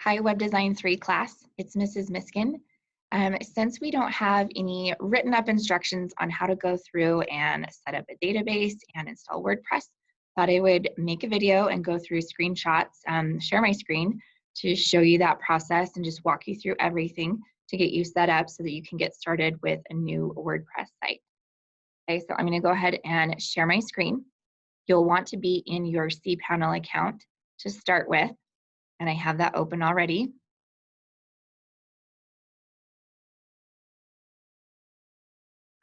Hi, Web Design 3 class. It's Mrs. Miskin. Since we don't have any written up instructions on how to go through and set up a database and install WordPress, thought I would make a video and go through screenshots, share my screen to show you that process and just walk you through everything to get you set up so that you can get started with a new WordPress site. Okay, so I'm going to go ahead and share my screen. You'll want to be in your cPanel account to start with, and I have that open already.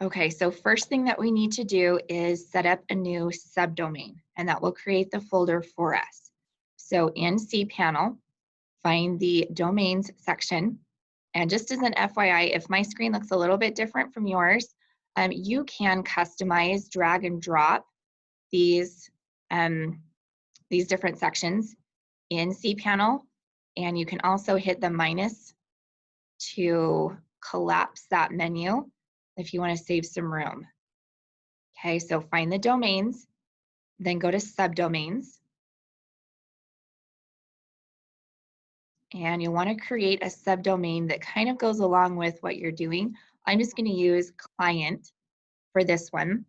Okay, so first thing that we need to do is set up a new subdomain, and that will create the folder for us. So in cPanel, find the domains section. And just as an FYI, if my screen looks a little bit different from yours, you can customize, drag and drop these different sections in cPanel, and you can also hit the minus to collapse that menu if you want to save some room. Okay, so find the domains, then go to subdomains, and you'll want to create a subdomain that kind of goes along with what you're doing. I'm just going to use client for this one.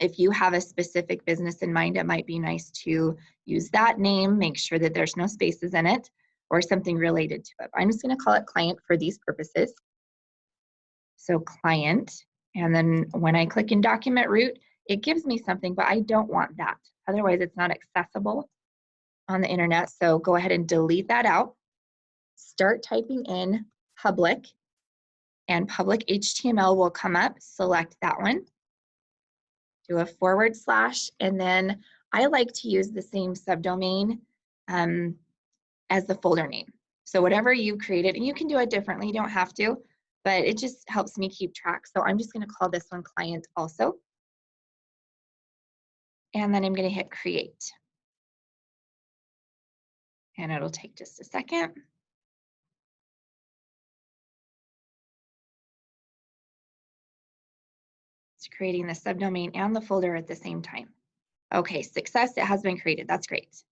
If you have a specific business in mind, it might be nice to use that name, make sure that there's no spaces in it or something related to it. I'm just going to call it client for these purposes. So client, and then when I click in document root, it gives me something, but I don't want that. Otherwise, it's not accessible on the internet. So go ahead and delete that out. Start typing in public, and public HTML will come up. Select that one. Do a /, and then I like to use the same subdomain as the folder name. So whatever you created, and you can do it differently, you don't have to, but it just helps me keep track. So I'm just going to call this one client also. And then I'm going to hit create. And it'll take just a second. It's creating the subdomain and the folder at the same time. Okay, success, it has been created. That's great.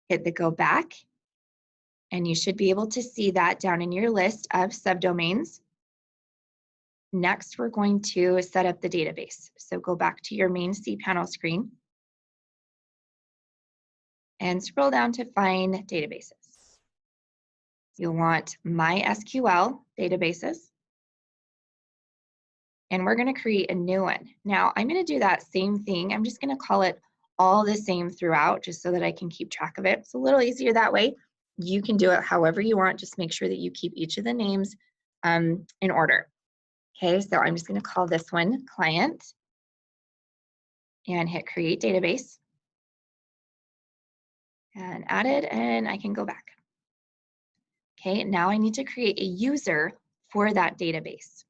Hit the go back, and you should be able to see that down in your list of subdomains. Next, we're going to set up the database. So go back to your main cPanel screen and scroll down to find databases. You'll want MySQL databases, and we're going to create a new one. Now, I'm going to do that same thing. I'm just going to call it all the same throughout, just so that I can keep track of it. It's a little easier that way. You can do it however you want. Just make sure that you keep each of the names in order. Okay, so I'm just going to call this one client and hit create database and add it, and I can go back. Okay, now I need to create a user for that database.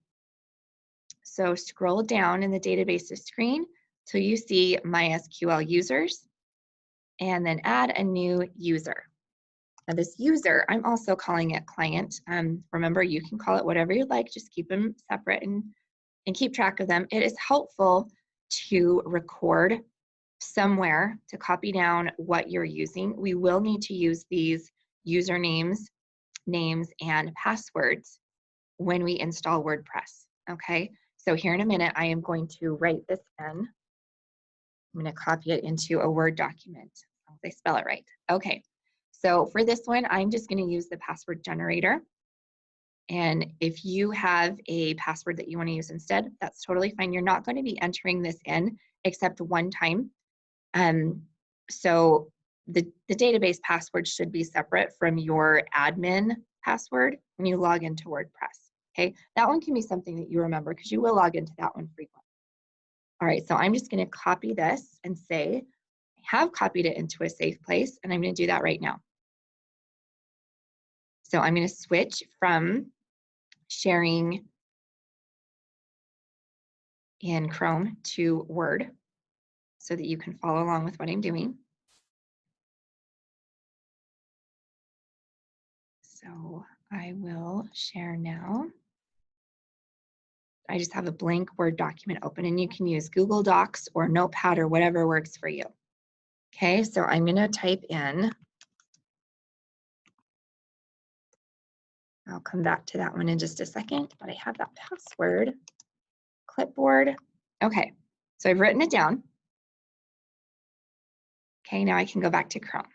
So scroll down in the databases screen till you see MySQL users, and then add a new user. Now this user, I'm also calling it client. Remember, you can call it whatever you like, just keep them separate and keep track of them. It is helpful to record somewhere to copy down what you're using. We will need to use these usernames, names, and passwords when we install WordPress, okay? So here in a minute, I am going to write this in. I'm going to copy it into a Word document. I hope I spell it right. Okay. So for this one, I'm just going to use the password generator. And if you have a password that you want to use instead, that's totally fine. You're not going to be entering this in except one time. So the database password should be separate from your admin password when you log into WordPress. Okay, that one can be something that you remember because you will log into that one frequently. All right, so I'm just going to copy this and say, I have copied it into a safe place, and I'm going to do that right now. So I'm going to switch from sharing in Chrome to Word so that you can follow along with what I'm doing. So I will share now. I just have a blank Word document open, and you can use Google Docs or Notepad or whatever works for you. Okay, so I'm going to type in I'll come back to that one in just a second, but I have that password. Clipboard. Okay, so I've written it down. Okay, now I can go back to Chrome.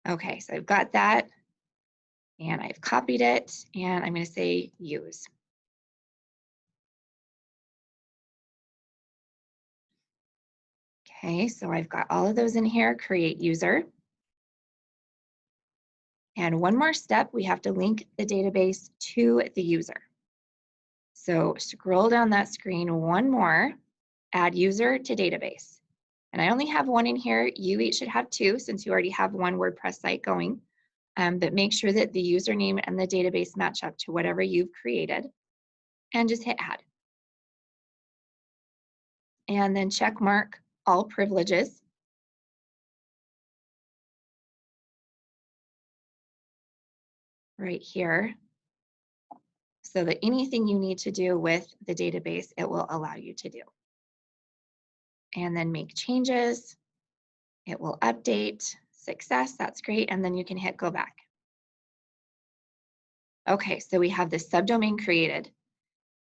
Okay, so I've got that and I've copied it and I'm going to say use. Okay, so I've got all of those in here, create user. And one more step, we have to link the database to the user. So scroll down that screen one more, add user to database. And I only have one in here. You each should have two since you already have one WordPress site going. But make sure that the username and the database match up to whatever you've created and just hit add. And then check mark all privileges. Right here, so that anything you need to do with the database, it will allow you to do. And then make changes. It will update. Success, that's great. And then you can hit go back. Okay, so we have the subdomain created.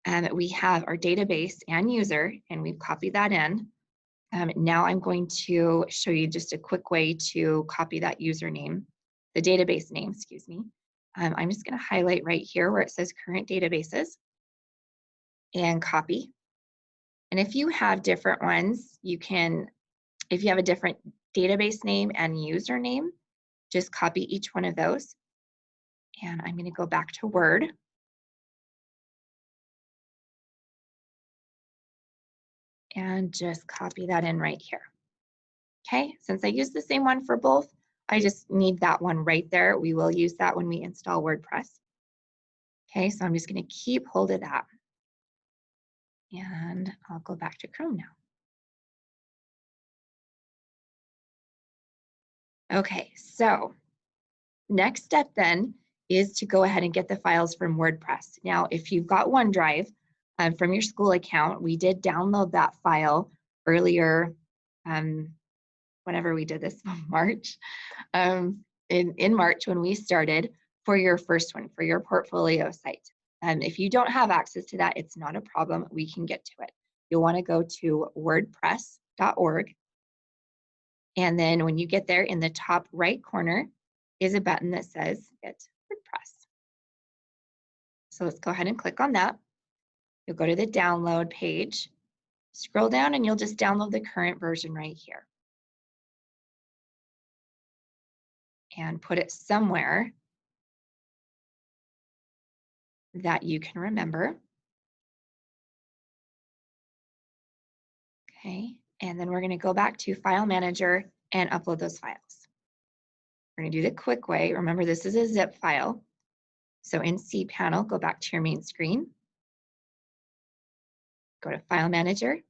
And we have our database and user, and we've copied that in. Now I'm going to show you just a quick way to copy that username, the database name, excuse me. I'm just going to highlight right here where it says current databases and copy. And if you have different ones, you can, if you have a different database name and username, just copy each one of those. And I'm going to go back to Word. And just copy that in right here. Okay, since I use the same one for both, I just need that one right there. We will use that when we install WordPress. Okay, so I'm just going to keep hold of that. And I'll go back to Chrome now. Okay, so next step then is to go ahead and get the files from WordPress. Now, if you've got OneDrive from your school account, we did download that file earlier, whenever we did this, March. In March when we started for your first one, for your portfolio site. If you don't have access to that, it's not a problem. We can get to it. You'll want to go to wordpress.org. And then when you get there, in the top right corner is a button that says Get WordPress. So let's go ahead and click on that. You'll go to the download page, scroll down, and you'll just download the current version right here. And put it somewhere that you can remember. Okay, and then we're going to go back to File Manager and upload those files. We're going to do the quick way. Remember, this is a zip file. So in cPanel, go back to your main screen. Go to File Manager.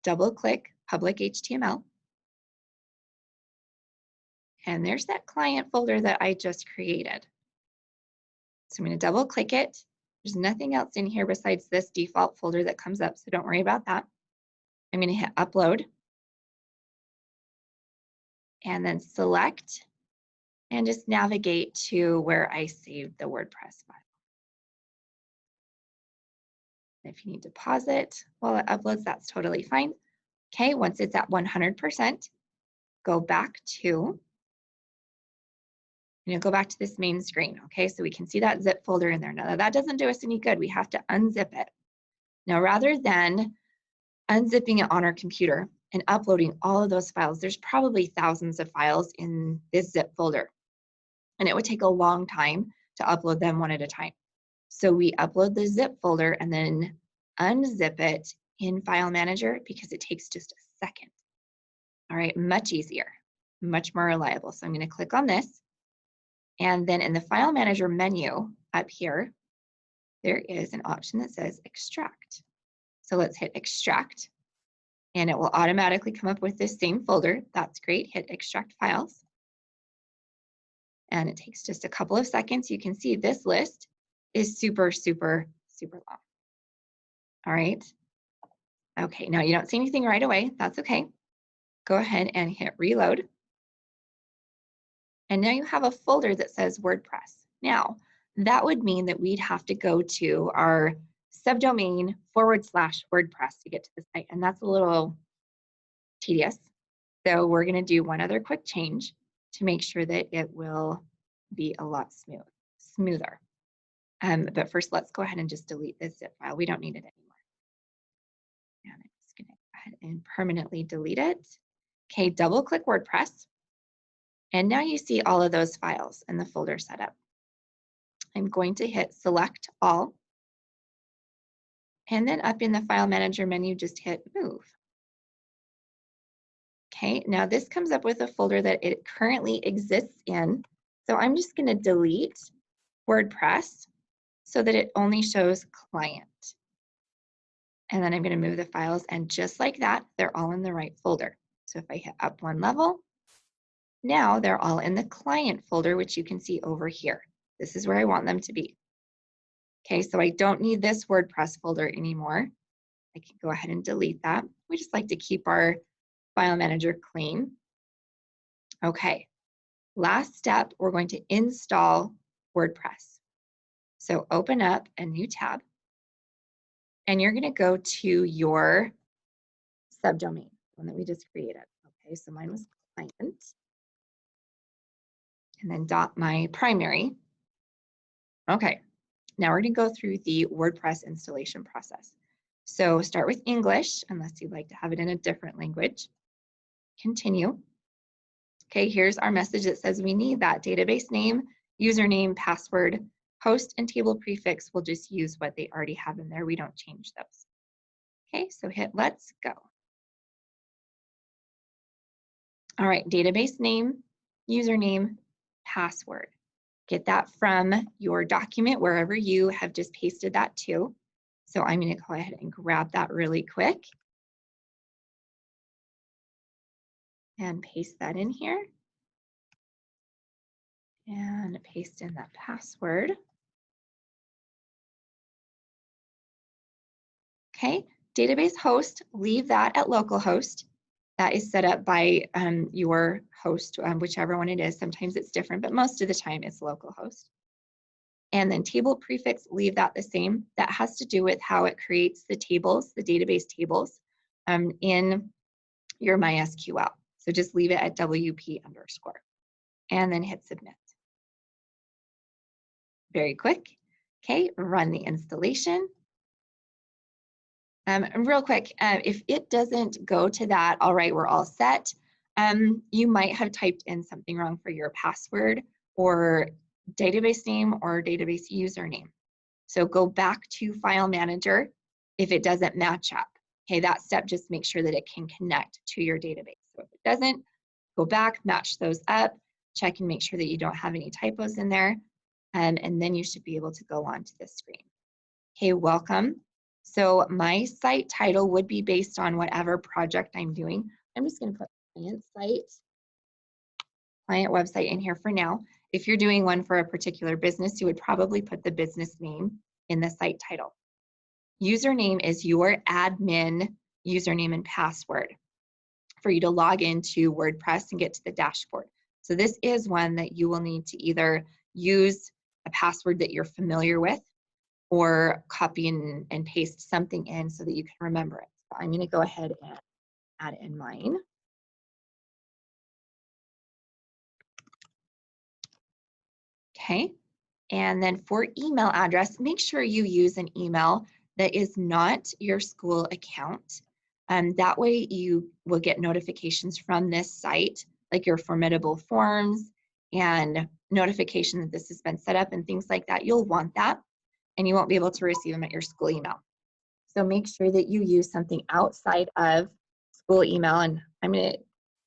Double-click Public HTML. And there's that client folder that I just created. So I'm going to double-click it. There's nothing else in here besides this default folder that comes up, so don't worry about that. I'm going to hit Upload. And then select and just navigate to where I saved the WordPress file. If you need to pause it while it uploads, that's totally fine. Okay, once it's at 100%, go back to, go back to this main screen. Okay, so we can see that zip folder in there. Now that doesn't do us any good. We have to unzip it. Now, rather than unzipping it on our computer and uploading all of those files, there's probably thousands of files in this zip folder, and it would take a long time to upload them one at a time. So we upload the zip folder and then unzip it in File Manager because it takes just a second. All right, much easier, much more reliable. So I'm going to click on this. And then in the File Manager menu up here, there is an option that says Extract. So let's hit Extract. And it will automatically come up with this same folder. That's great. Hit Extract Files. And it takes just a couple of seconds. You can see this list is super, super, super long. All right. Okay, now you don't see anything right away. That's okay. Go ahead and hit reload. And now you have a folder that says WordPress. Now, that would mean that we'd have to go to our subdomain /WordPress to get to the site. And that's a little tedious. So we're going to do one other quick change to make sure that it will be a lot smoother. But first, let's go ahead and just delete this zip file. We don't need it anymore. And I'm just going to go ahead and permanently delete it. Okay, double click WordPress. And now you see all of those files in the folder setup. I'm going to hit select all. And then up in the file manager menu, just hit move. Okay, now this comes up with a folder that it currently exists in. So I'm just going to delete WordPress so that it only shows client. And then I'm going to move the files, and just like that, they're all in the right folder. So if I hit up one level, now they're all in the client folder, which you can see over here. This is where I want them to be. Okay, so I don't need this WordPress folder anymore. I can go ahead and delete that. We just like to keep our file manager clean. Okay, last step, we're going to install WordPress. So open up a new tab, and you're going to go to your subdomain, one that we just created. Okay, so mine was client, and then .my primary. Okay, now we're going to go through the WordPress installation process. So start with English, unless you'd like to have it in a different language. Continue. Okay, here's our message that says we need that database name, username, password, host, and table prefix. We'll just use what they already have in there. We don't change those. Okay, so hit let's go. All right, database name, username, password. Get that from your document wherever you have just pasted that to. So I'm going to go ahead and grab that really quick and paste that in here. And paste in that password. Okay, database host, leave that at localhost. That is set up by your host, whichever one it is. Sometimes it's different, but most of the time it's localhost. And then table prefix, leave that the same. That has to do with how it creates the tables, the database tables in your MySQL. So just leave it at WP_. And then hit submit. Very quick. Okay, run the installation. Real quick, if it doesn't go to that, all right, we're all set. You might have typed in something wrong for your password or database name or database username. So go back to File Manager if it doesn't match up. Okay, that step just makes sure that it can connect to your database. So if it doesn't, go back, match those up, check and make sure that you don't have any typos in there, and then you should be able to go on to this screen. Okay, welcome. So my site title would be based on whatever project I'm doing. I'm just going to put client site, client website in here for now. If you're doing one for a particular business, you would probably put the business name in the site title. Username is your admin username and password for you to log into WordPress and get to the dashboard. So this is one that you will need to either use a password that you're familiar with or copy and paste something in so that you can remember it. So I'm going to go ahead and add in mine. Okay, and then for email address, make sure you use an email that is not your school account. That way you will get notifications from this site, like your formidable forms and notification that this has been set up and things like that. You'll want that, and you won't be able to receive them at your school email. So make sure that you use something outside of school email. And I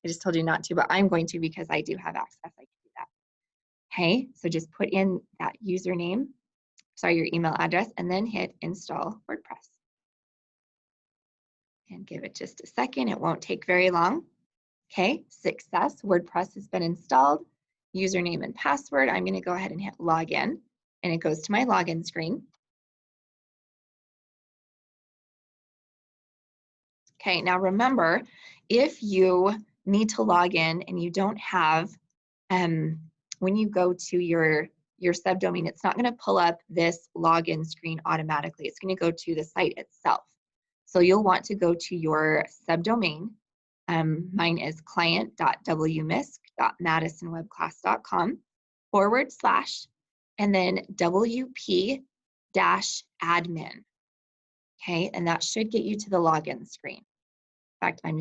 just told you not to, but I'm going to because I do have access. I can do that. Okay, so just put in that username, your email address, and then hit install WordPress. And give it just a second. It won't take very long. Okay, success. WordPress has been installed. Username and password. I'm going to go ahead and hit login, and it goes to my login screen. Okay, now remember, if you need to log in and you don't have when you go to your subdomain, it's not going to pull up this login screen automatically. It's going to go to the site itself. So you'll want to go to your subdomain. Mine is client.wmisc.madisonwebclass.com / and then WP-admin. Okay, and that should get you to the login screen. In fact, I'm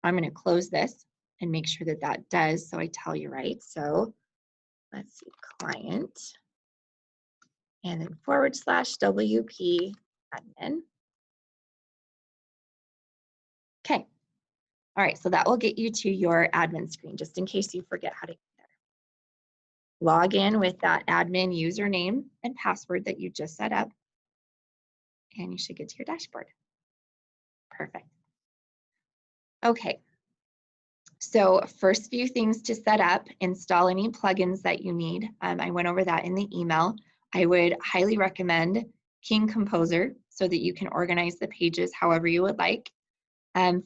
going to close this and make sure that that does, so I tell you right. So let's see, client, and then / WP admin. Okay. All right, so that will get you to your admin screen, just in case you forget how to get there. Log in with that admin username and password that you just set up, and you should get to your dashboard. Perfect. Okay. So first few things to set up, install any plugins that you need. I went over that in the email. I would highly recommend King Composer so that you can organize the pages however you would like.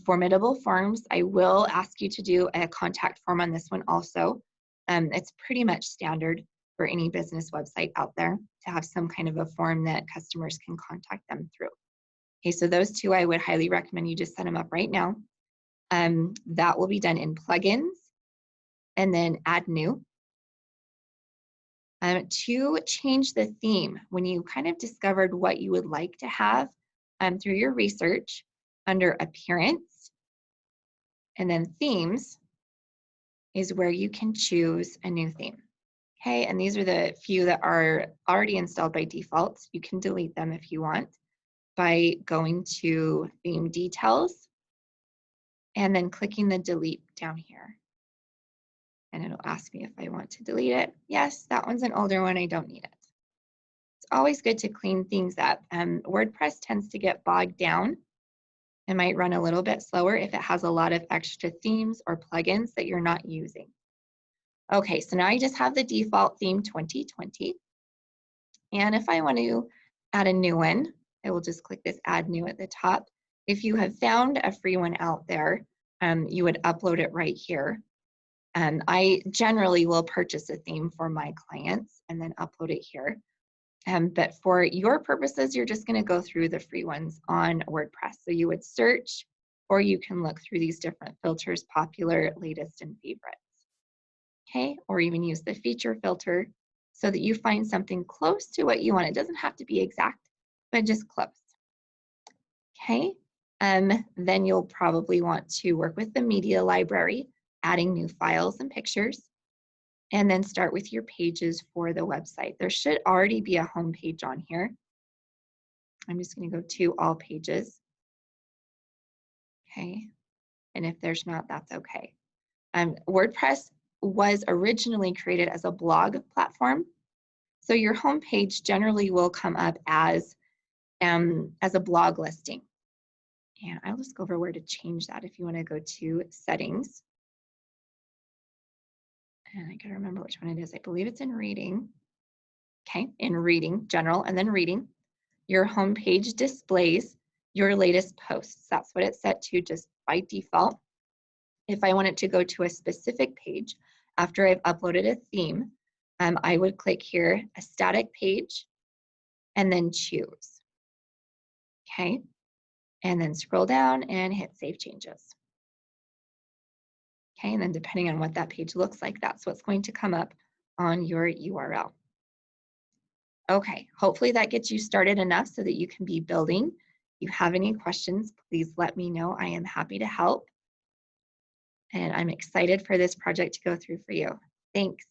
Formidable Forms, I will ask you to do a contact form on this one also. It's pretty much standard for any business website out there to have some kind of a form that customers can contact them through. Okay, so those two I would highly recommend you just set them up right now. That will be done in plugins and then add new. To change the theme, when you kind of discovered what you would like to have through your research, under appearance and then themes is where you can choose a new theme. Okay, and these are the few that are already installed by default. You can delete them if you want by going to theme details and then clicking the delete down here. And it'll ask me if I want to delete it. Yes, that one's an older one, I don't need it. It's always good to clean things up. WordPress tends to get bogged down. It might run a little bit slower if it has a lot of extra themes or plugins that you're not using. Okay, so now I just have the default theme 2020. And if I want to add a new one, I will just click this add new at the top. If you have found a free one out there, you would upload it right here. I generally will purchase a theme for my clients and then upload it here. But for your purposes, you're just going to go through the free ones on WordPress. So you would search, or you can look through these different filters, popular, latest, and favorites. Okay, or even use the feature filter so that you find something close to what you want. It doesn't have to be exact, but just close. Okay, then you'll probably want to work with the media library, adding new files and pictures, and then start with your pages for the website. There should already be a home page on here. I'm just going to go to all pages. Okay, and if there's not, that's okay. WordPress was originally created as a blog platform. So your home page generally will come up as a blog listing. And I'll just go over where to change that if you want to go to settings. And I gotta remember which one it is. I believe it's in reading. Okay, in reading, general, and then reading. Your home page displays your latest posts. That's what it's set to just by default. If I want it to go to a specific page after I've uploaded a theme, I would click here, a static page, and then choose. Okay, and then scroll down and hit Save Changes. Okay, and then depending on what that page looks like, that's what's going to come up on your URL. Okay, hopefully that gets you started enough so that you can be building. If you have any questions, please let me know. I am happy to help. And I'm excited for this project to go through for you. Thanks.